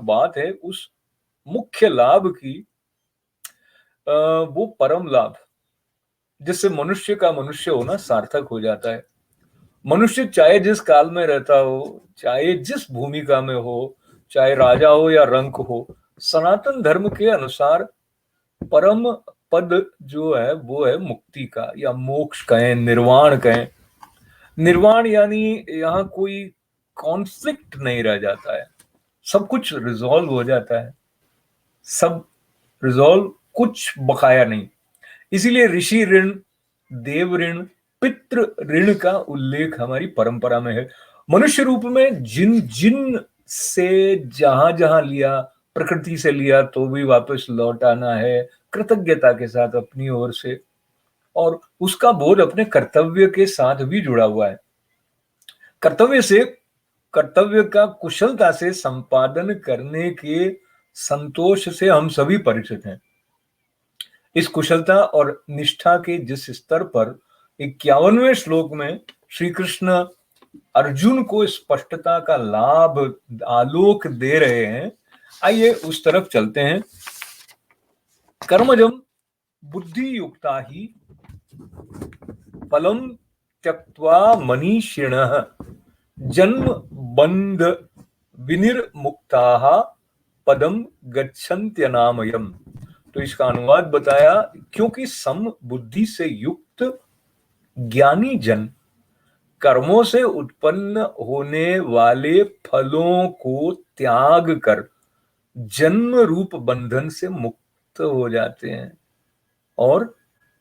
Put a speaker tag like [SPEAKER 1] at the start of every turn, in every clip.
[SPEAKER 1] बात है उस मुख्य लाभ की, वो परम लाभ जिससे मनुष्य का मनुष्य होना सार्थक हो जाता है। मनुष्य चाहे जिस काल में रहता हो, चाहे जिस भूमिका में हो, चाहे राजा हो या रंक हो, सनातन धर्म के अनुसार परम पद जो है वो है मुक्ति का, या मोक्ष कहें, निर्वाण कहें। निर्वाण यानी यहाँ कोई कॉन्फ्लिक्ट नहीं रह जाता है, सब कुछ रिजॉल्व हो जाता है, सब रिजॉल्व, कुछ बकाया नहीं। इसीलिए ऋषि ऋण, देव ऋण, पितृ ऋण का उल्लेख हमारी परंपरा में है। मनुष्य रूप में जिन जिन से जहां जहां लिया, प्रकृति से लिया तो भी वापस लौट आना है कृतज्ञता के साथ अपनी ओर से, और उसका बोध अपने कर्तव्य के साथ भी जुड़ा हुआ है। कर्तव्य से, कर्तव्य का कुशलता से संपादन करने के संतोष से हम सभी परिचित हैं। इस कुशलता और निष्ठा के जिस स्तर पर 51वें श्लोक में श्री कृष्ण अर्जुन को स्पष्टता का लाभ, आलोक दे रहे हैं, आइए उस तरफ चलते हैं। कर्मजम बुद्धि युक्ता ही फलम त्यक्त्वा मनीषिणः जन्म बंध विनिर्मुक्ताः पदम गच्छन्त्यनामयम्। तो इसका अनुवाद बताया, क्योंकि सम बुद्धि से युक्त ज्ञानी जन कर्मों से उत्पन्न होने वाले फलों को त्याग कर जन्म रूप बंधन से मुक्त हो जाते हैं और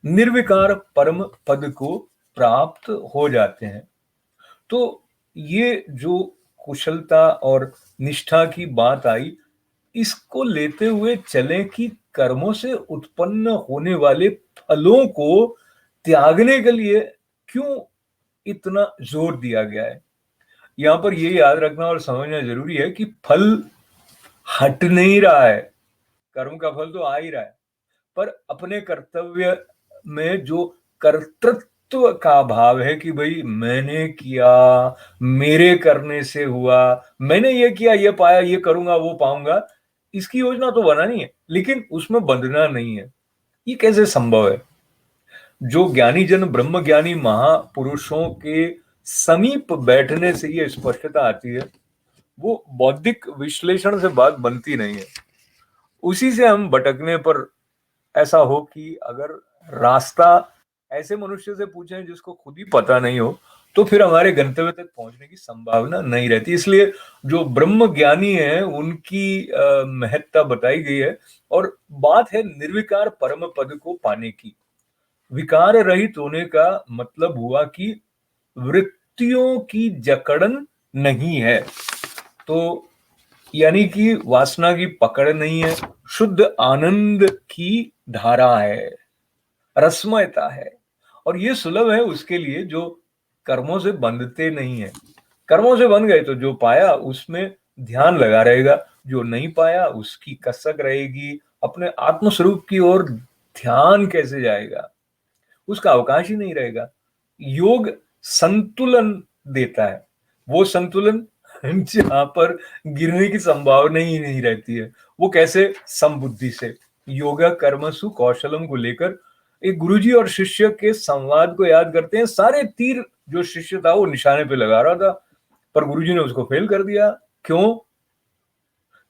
[SPEAKER 1] निर्विकार परम पद को प्राप्त हो जाते हैं। तो ये जो कुशलता और निष्ठा की बात आई, इसको लेते हुए चलें कि कर्मों से उत्पन्न होने वाले फलों को त्यागने के लिए क्यों इतना जोर दिया गया है। यहां पर ये याद रखना और समझना जरूरी है कि फल हट नहीं रहा है, कर्म का फल तो आ ही रहा है, पर अपने कर्तव्य में जो कर्तृत्व का भाव है कि भाई मैंने किया, मेरे करने से हुआ, मैंने ये किया, ये पाया, ये करूंगा, वो पाऊंगा, इसकी योजना तो बनानी है, लेकिन उसमें बंधना नहीं है। ये कैसे संभव है? जो ज्ञानी जन, ब्रह्म ज्ञानी महापुरुषों के समीप बैठने से ये स्पष्टता आती है, वो बौद्धिक विश्लेषण से बात बनती नहीं है। उसी से हम भटकने पर ऐसा हो कि अगर रास्ता ऐसे मनुष्य से पूछें जिसको खुद ही पता नहीं हो, तो फिर हमारे गंतव्य तक पहुंचने की संभावना नहीं रहती। इसलिए जो ब्रह्म ज्ञानी है उनकी महत्ता बताई गई है, और बात है निर्विकार परम पद को पाने की। विकार रहित होने का मतलब हुआ कि वृत्तियों की जकड़न नहीं है, तो यानी कि वासना की पकड़ नहीं है, शुद्ध आनंद की धारा है, रसमयता है, और ये सुलभ है उसके लिए जो कर्मों से बंधते नहीं है। कर्मों से बंध गए तो जो पाया उसमें ध्यान लगा रहेगा, जो नहीं पाया उसकी कसक रहेगी, अपने आत्मस्वरूप की ओर ध्यान कैसे जाएगा, उसका अवकाश ही नहीं रहेगा। योग संतुलन देता है, वो संतुलन जहां पर गिरने की संभावना ही नहीं रहती है। वो कैसे? समबुद्धि से। योगा कर्मसु कौशलम को लेकर एक गुरुजी और शिष्य के संवाद को याद करते हैं। सारे तीर जो शिष्य था वो निशाने पे लगा रहा था, पर गुरुजी ने उसको फेल कर दिया। क्यों?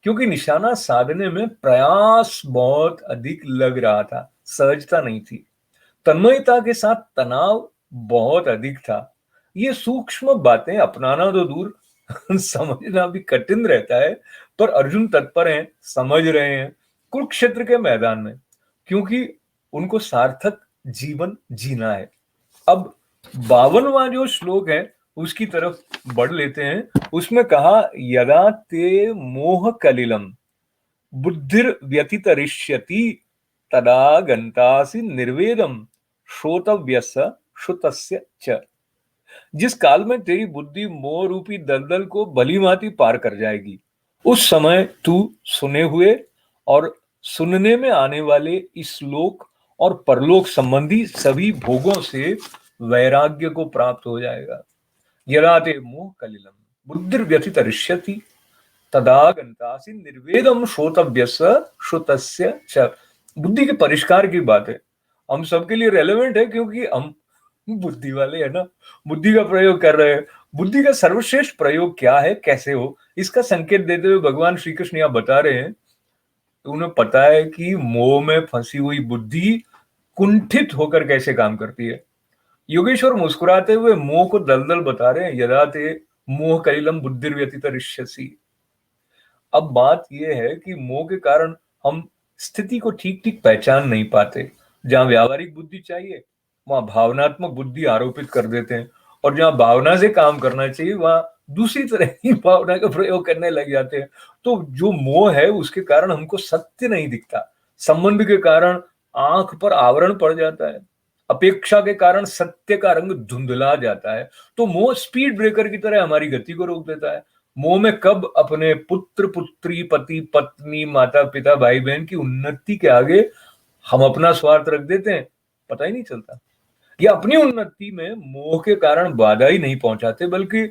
[SPEAKER 1] क्योंकि निशाना साधने में प्रयास बहुत अधिक लग रहा था, सहजता नहीं थी। तन्मयता के साथ तनाव बहुत अधिक था। ये सूक्ष्म बातें अपनाना तो दूर समझना भी कठिन रहता है, पर अर्जुन तत्पर हैं, समझ रहे हैं कुरुक्षेत्र के मैदान में, क्योंकि उनको सार्थक जीवन जीना है। अब 52वां जो श्लोक है उसकी तरफ बढ़ लेते हैं। उसमें कहा, यदा ते मोह कलिलम बुद्धिर व्यतितरिष्यति तदा गंतासि निर्वेदम श्रोतव्यस्य श्रुतस्य च। जिस काल में तेरी बुद्धि मोह रूपी दलदल को भलीभांति पार कर जाएगी, उस समय तू सुने हुए और सुनने में आने वाले इस लोक और परलोक संबंधी सभी भोगों से वैराग्य को प्राप्त हो जाएगा। यदा ते मोह कलिलम बुद्धिर व्यतितरिष्यति, तदागंतासि निर्वेदम श्रोतव्यस्य श्रुतस्य च। बुद्धि के परिष्कार की बात है, हम सबके लिए रेलेवेंट है क्योंकि हम बुद्धि वाले है ना, बुद्धि का प्रयोग कर रहे हैं। बुद्धि का सर्वश्रेष्ठ प्रयोग क्या है, कैसे हो, इसका संकेत देते हुए भगवान श्री कृष्ण यहाँ बता रहे हैं। तो उन्हें पता है कि मोह में फंसी हुई बुद्धि कुंठित होकर कैसे काम करती है। योगेश्वर मुस्कुराते हुए मोह को दलदल बता रहे हैं, यदा ते मोह कलिलम बुद्धिर्व्यतितरिष्यसि। अब बात यह है कि मोह के कारण हम स्थिति को ठीक ठीक पहचान नहीं पाते। जहां व्यावहारिक बुद्धि चाहिए वहां भावनात्मक बुद्धि आरोपित कर देते हैं, और जहां भावना से काम करना चाहिए वहां दूसरी तरह की भावना का प्रयोग करने लग जाते हैं। तो जो मोह है उसके कारण हमको सत्य नहीं दिखता, संबंध के कारण आंख पर आवरण पड़ जाता है, अपेक्षा के कारण सत्य का रंग धुंधला जाता है। तो मोह स्पीड ब्रेकर की तरह हमारी गति को रोक देता है। मोह में कब अपने पुत्र पुत्री पति पत्नी माता पिता भाई बहन की उन्नति के आगे हम अपना स्वार्थ रख देते हैं, पता ही नहीं चलता। या अपनी उन्नति में मोह के कारण बाधा ही नहीं पहुंचाते, बल्कि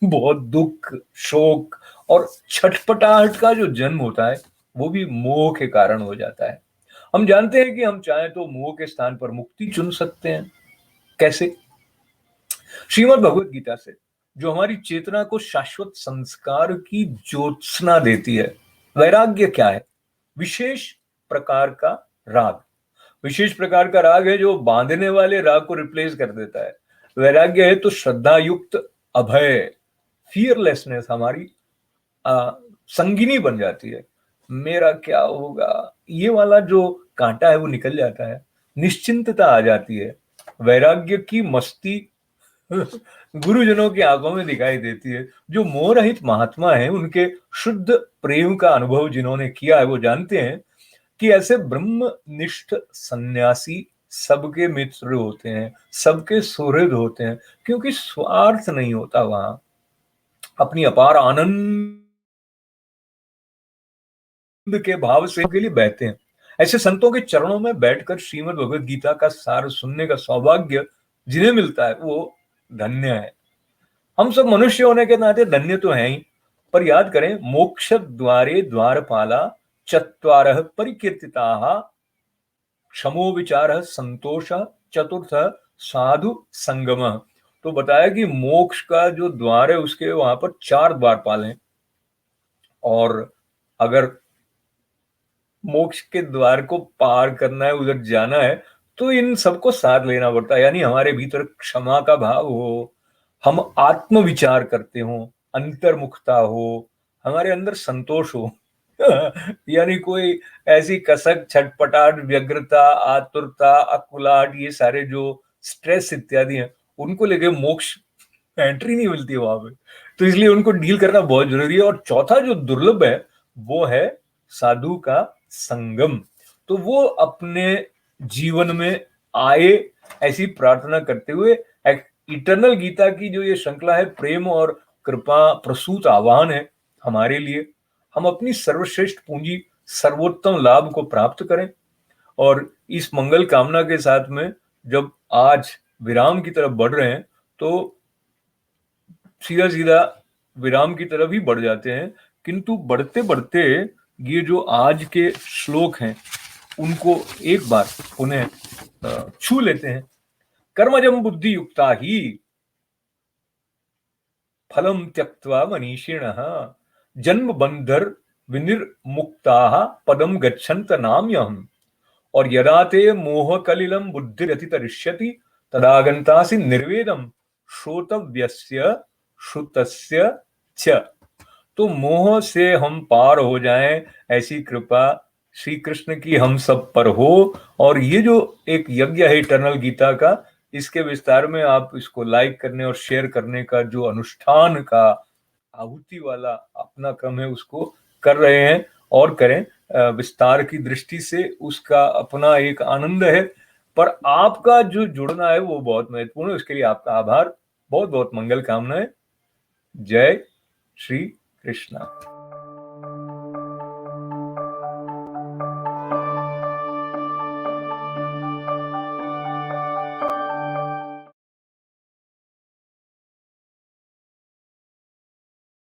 [SPEAKER 1] बहुत दुख शोक और छटपटाहट का जो जन्म होता है वो भी मोह के कारण हो जाता है। हम जानते हैं कि हम चाहें तो मोह के स्थान पर मुक्ति चुन सकते हैं। कैसे? श्रीमद् भगवत गीता से, जो हमारी चेतना को शाश्वत संस्कार की ज्योत्सना देती है। वैराग्य क्या है? विशेष प्रकार का राग। विशेष प्रकार का राग है जो बांधने वाले राग को रिप्लेस कर देता है। वैराग्य है तो श्रद्धा युक्त अभय, फियरलेसनेस हमारी संगिनी बन जाती है। मेरा क्या होगा, ये वाला जो कांटा है वो निकल जाता है, निश्चिंतता आ जाती है। वैराग्य की मस्ती गुरुजनों की आंखों में दिखाई देती है। जो मोह रहित महात्मा है, उनके शुद्ध प्रेम का अनुभव जिन्होंने किया है वो जानते हैं कि ऐसे ब्रह्मनिष्ठ सन्यासी सबके मित्र होते हैं, सबके सुहृद होते हैं, क्योंकि स्वार्थ नहीं होता वहां, अपनी अपार आनंद के भाव से के लिए बहते हैं। ऐसे संतों के चरणों में बैठकर श्रीमद् भगवत गीता का सार सुनने का सौभाग्य जिन्हें मिलता है वो धन्य है। हम सब मनुष्य होने के नाते धन्य तो हैं ही, पर याद करें, मोक्ष द्वारे द्वारपाला चत्वारः परिकीर्तिताः, क्षमो विचारः संतोष, चतुर्थ साधु संगम। तो बताया कि मोक्ष का जो द्वार है उसके वहां पर 4 द्वारपाल हैं, और अगर मोक्ष के द्वार को पार करना है, उधर जाना है, तो इन सबको साथ लेना पड़ता है। यानी हमारे भीतर क्षमा का भाव हो, हम आत्म विचार करते हो, अंतर्मुखता हो, हमारे अंदर संतोष हो यानी कोई ऐसी कसक छटपटाहट व्यग्रता आतुरता अकुलाहट, ये सारे जो स्ट्रेस इत्यादि हैं, उनको लेके मोक्ष एंट्री नहीं मिलती है वहां पे। तो इसलिए उनको डील करना बहुत जरूरी है। और चौथा जो दुर्लभ है वो है साधु का संगम। तो वो अपने जीवन में आए, ऐसी प्रार्थना करते हुए इटर्नल गीता की जो ये श्रृंखला है, प्रेम और कृपा प्रसूत आह्वान है हमारे लिए। हम अपनी सर्वश्रेष्ठ पूंजी सर्वोत्तम लाभ को प्राप्त करें, और इस मंगल कामना के साथ में जब आज विराम की तरफ बढ़ रहे हैं तो सीधा सीधा विराम की तरफ ही बढ़ जाते हैं, किंतु बढ़ते बढ़ते ये जो आज के श्लोक हैं उनको एक बार उन्हें छू लेते हैं। कर्मजम बुद्धि युक्ता ही फलम त्यक्त्वा मनीषिणः जन्म बंधर विनिर्मुक्ताः पदम गच्छन्त नाम्यहम्। और यदा ते मोह कलिलम बुद्धिरतितरिष्यति तदागंतासि निर्वेदम श्रोतव्यस्य श्रुतस्य च। तो मोह से हम पार हो जाएं, ऐसी कृपा श्री कृष्ण की हम सब पर हो। और ये जो एक यज्ञ है इटर्नल गीता का, इसके विस्तार में आप इसको लाइक करने और शेयर करने का जो अनुष्ठान का आहुति वाला अपना क्रम है उसको कर रहे हैं, और करें। विस्तार की दृष्टि से उसका अपना एक आनंद है, पर आपका जो जुड़ना है वो बहुत महत्वपूर्ण है। उसके लिए आपका आभार। बहुत बहुत मंगल कामनाएं। जय श्री कृष्णा।